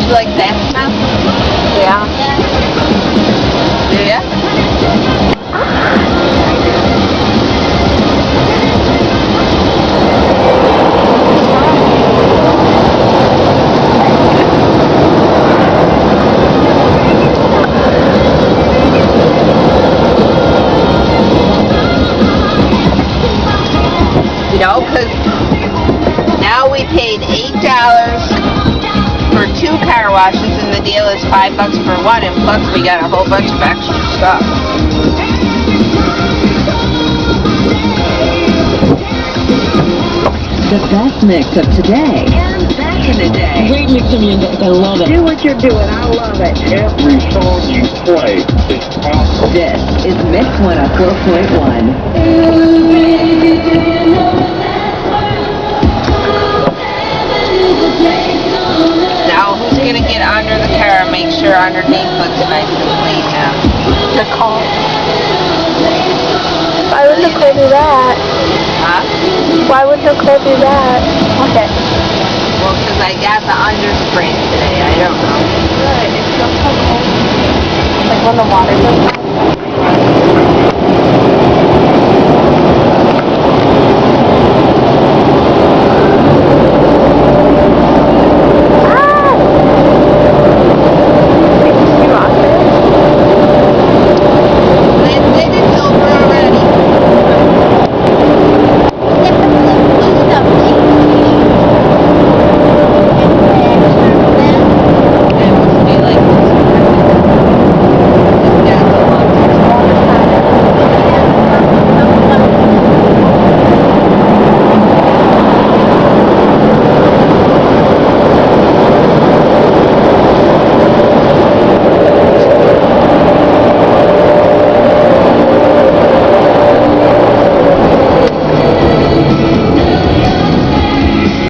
You like that smell? Yeah. Do ya? You know, because now we paid $8 for 2 car washes, and the deal is $5 for one, and plus we got a whole bunch of extra stuff. The best mix of today and back in the day. Great mix of music. I love it. Do what you're doing. I love it. Every song you play is awesome. This is Mix 104.1. Now, who's going to get under the car and make sure underneath looks nice and clean now? Nicole. Why would Nicole do that? Huh? Why would Nicole do that? Okay. Well, because I got the underspray today. I don't know. Good. It feels so cold. Like when the water goes down.